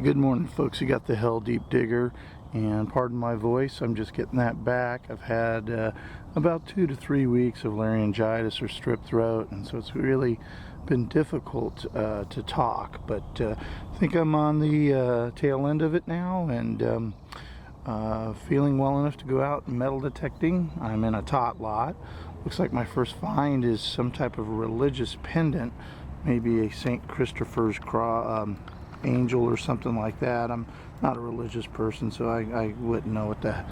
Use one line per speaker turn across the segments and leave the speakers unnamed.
Good morning, folks. You got the Hell Deep Digger, and pardon my voice, I'm just getting that back. I've had about 2 to 3 weeks of laryngitis or strep throat, and so it's really been difficult to talk, but I think I'm on the tail end of it now, and feeling well enough to go out metal detecting. I'm in a tot lot. Looks like my first find is some type of religious pendant, maybe a St. Christopher's angel or something like that. I'm not a religious person, so I wouldn't know what the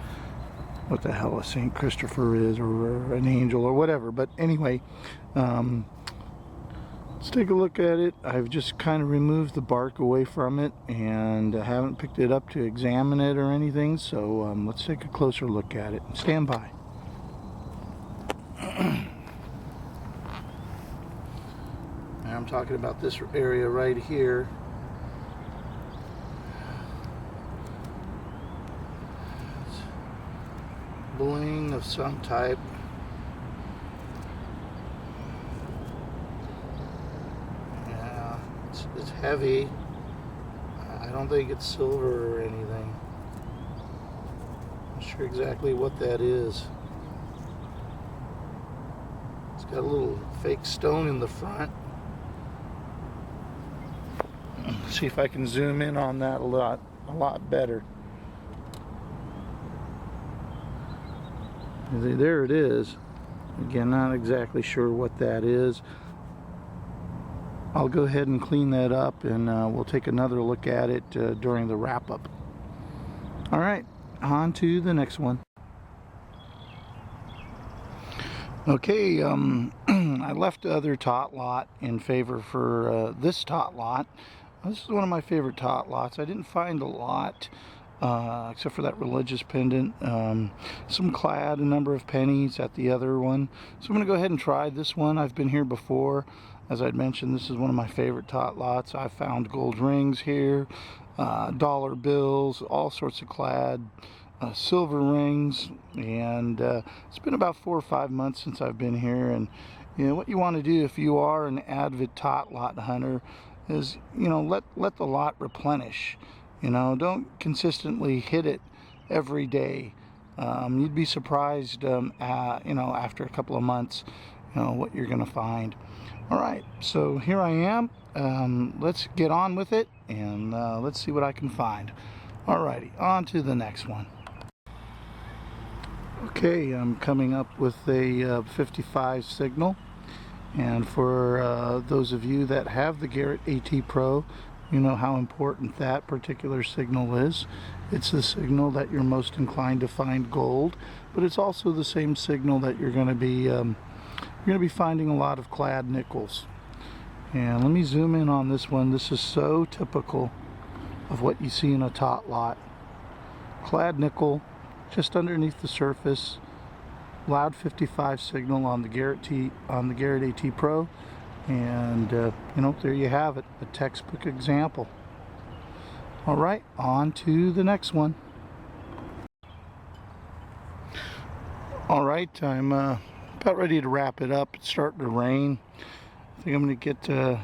hell a St. Christopher is, or an angel or whatever. But anyway, let's take a look at it. I've just kind of removed the bark away from it, and I haven't picked it up to examine it or anything, so let's take a closer look at it. Stand by. Now I'm talking about this area right here. Bling of some type. Yeah, it's heavy. I don't think it's silver or anything. Not sure exactly what that is. It's got a little fake stone in the front. Let's see if I can zoom in on that a lot better. There it is. Again, not exactly sure what that is. I'll go ahead and clean that up, and we'll take another look at it during the wrap-up. All right, on to the next one. Okay, I left the other tot lot in favor for this tot lot. This is one of my favorite tot lots. I didn't find a lot. Except for that religious pendant, some clad, a number of pennies at the other one. So I'm going to go ahead and try this one. I've been here before. As I'd mentioned, this is one of my favorite tot lots. I found gold rings here, dollar bills, all sorts of clad, silver rings, and it's been about 4 or 5 months since I've been here. And you know what you want to do if you are an avid tot lot hunter is, you know, let the lot replenish. You know, don't consistently hit it every day. You'd be surprised, you know, after a couple of months, you know, what you're going to find. All right, so here I am. Let's get on with it, and let's see what I can find. All righty, on to the next one. Okay, I'm coming up with a 55 signal. And for those of you that have the Garrett AT Pro, you know how important that particular signal is. It's the signal that you're most inclined to find gold, but it's also the same signal that you're going to be finding a lot of clad nickels. And let me zoom in on this one. This is so typical of what you see in a tot lot. Clad nickel just underneath the surface. Loud 55 signal on the Garrett AT Pro. And you know, there you have it, a textbook example. All right, on to the next one. All right, I'm about ready to wrap it up. It's starting to rain. I think I'm going to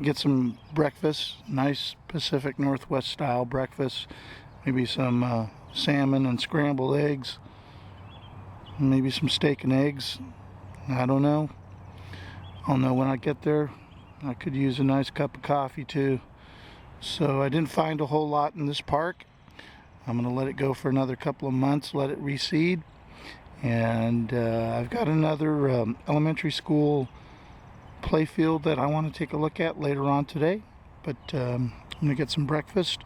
get some breakfast, nice Pacific Northwest style breakfast. Maybe some salmon and scrambled eggs. Maybe some steak and eggs. I don't know. I'll know when I get there. I could use a nice cup of coffee too. So I didn't find a whole lot in this park. I'm going to let it go for another couple of months, let it reseed. And I've got another elementary school playfield that I want to take a look at later on today. But I'm going to get some breakfast.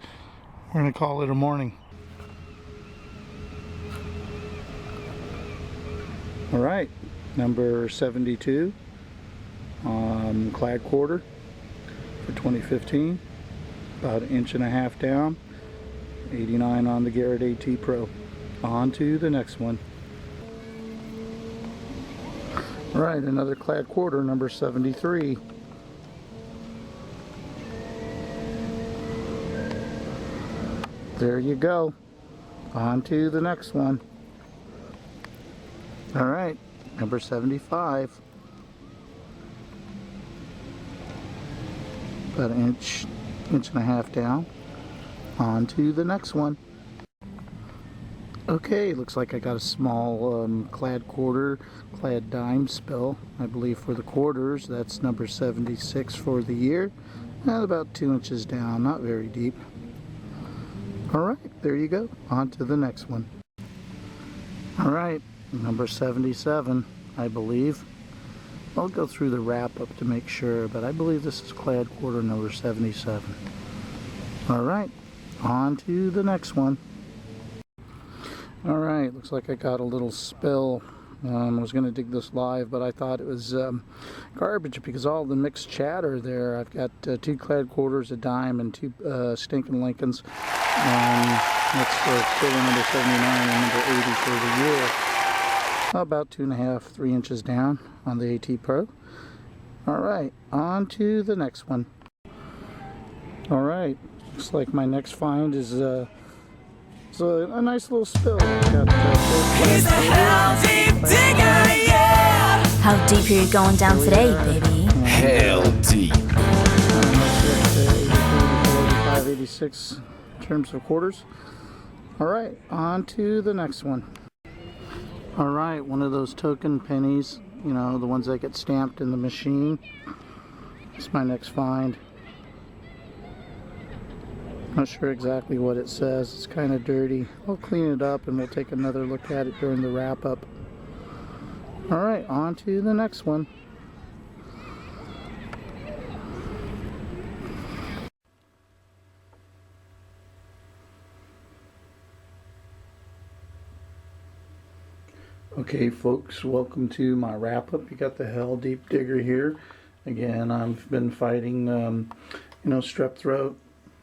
We're going to call it a morning. All right, number 72. Clad quarter for 2015, about 1.5 inches down, 89 on the Garrett AT Pro. On to the next one. All right, another clad quarter, number 73. There you go. On to the next one. All right, number 75. About an inch and a half down. On to the next one. Okay, looks like I got a small clad quarter, clad dime spill. I believe for the quarters, that's number 76 for the year. And about 2 inches down, not very deep. Alright, there you go. On to the next one. Alright, number 77, I believe. I'll go through the wrap up to make sure, but I believe this is clad quarter number 77. Alright, on to the next one. Alright, looks like I got a little spill. I was going to dig this live, but I thought it was garbage because all the mixed chatter there. I've got 2 clad quarters, a dime, and 2 stinking Lincolns. That's for quarter number 79 and number 80 for the year. About 2.5, 3 inches down on the AT Pro. Alright, on to the next one. Alright, looks like my next find is a nice little spill.
He's a hell deep digger, yeah!
How deep are you going down today, baby?
Hell deep.
85, 86 in terms of quarters. Alright, on to the next one. Alright, one of those token pennies, you know, the ones that get stamped in the machine. It's my next find. Not sure exactly what it says. It's kind of dirty. I'll clean it up and we'll take another look at it during the wrap up. Alright, on to the next one. Okay folks, welcome to my wrap up. You got the Hell Deep Digger here. Again, I've been fighting strep throat,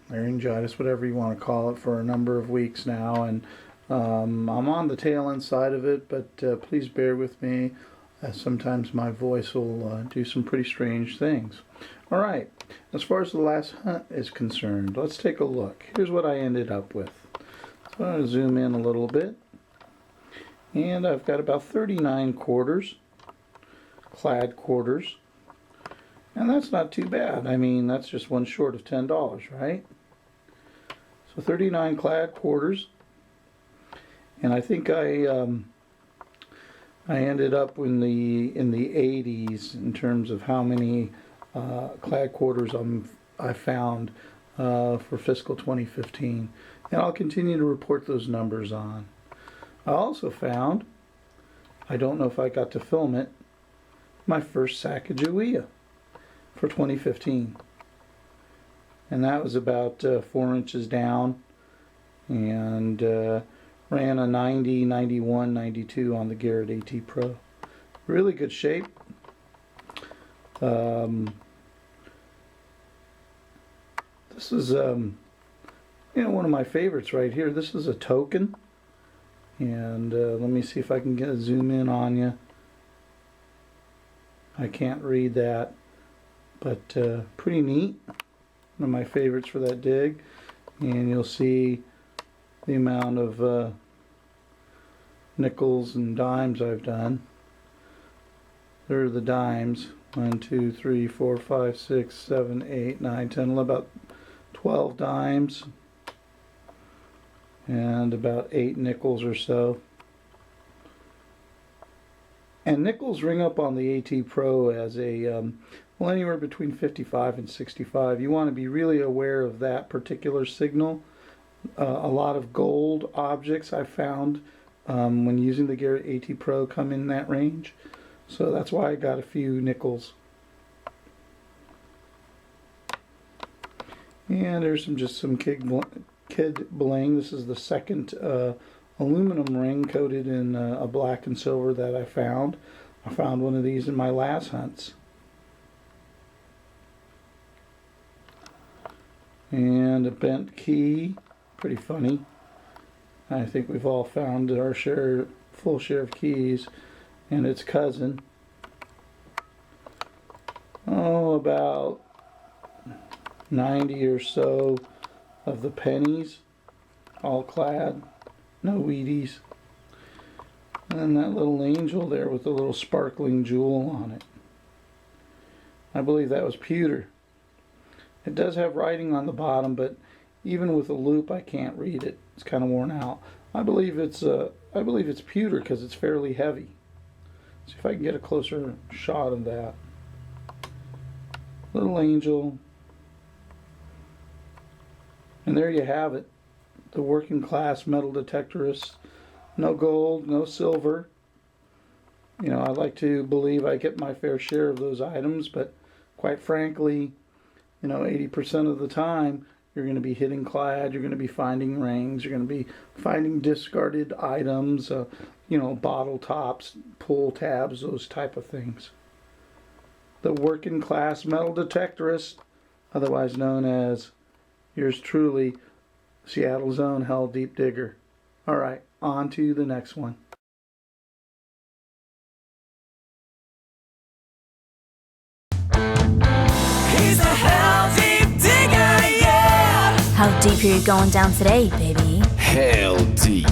laryngitis, whatever you want to call it, for a number of weeks now, and I'm on the tail end side of it, but please bear with me, as sometimes my voice will do some pretty strange things. Alright, as far as the last hunt is concerned, let's take a look. Here's what I ended up with. So I'm going to zoom in a little bit, and I've got about 39 quarters, clad quarters, and that's not too bad. I mean, that's just one short of $10, right? So 39 clad quarters, and I think I ended up in the 80s in terms of how many clad quarters I found for fiscal 2015, and I'll continue to report those numbers on. I also found, I don't know if I got to film it, my first Sacagawea for 2015. And that was about 4 inches down, and ran a 90, 91, 92 on the Garrett AT Pro. Really good shape. This is one of my favorites right here. This is a token, and let me see if I can get a zoom in on you. I can't read that, but pretty neat. One of my favorites for that dig, and you'll see the amount of nickels and dimes I've done. There are the dimes. 1, 2, 3, 4, 5, 6, 7, 8, 9, 10, about 12 dimes and about 8 nickels or so. And nickels ring up on the AT Pro as a well, anywhere between 55 and 65. You want to be really aware of that particular signal. A lot of gold objects I found when using the Garrett AT Pro come in that range. So that's why I got a few nickels. And there's just some kid bling. This is the second aluminum ring coated in a black and silver that I found. I found one of these in my last hunts. And a bent key, pretty funny. I think we've all found our full share of keys, and its cousin. Oh, about 90 or so of the pennies, all clad, no Wheaties. And that little angel there with the little sparkling jewel on it. I believe that was pewter. It does have writing on the bottom, but Even with a loop, I can't read it. It's kind of worn out. I believe it's pewter because it's fairly heavy. See if I can get a closer shot of that. Little angel. And there you have it. The working class metal detectorist. No gold, no silver. You know, I like to believe I get my fair share of those items, but quite frankly, you know, 80% of the time, you're going to be hitting clad, you're going to be finding rings, you're going to be finding discarded items, you know, bottle tops, pull tabs, those type of things. The working class metal detectorist, otherwise known as yours truly, Seattle's own Hell Deep Digger. All right, on to the next one.
He's a hell deep digger, yeah.
How deep are you going down today, baby?
Hell deep.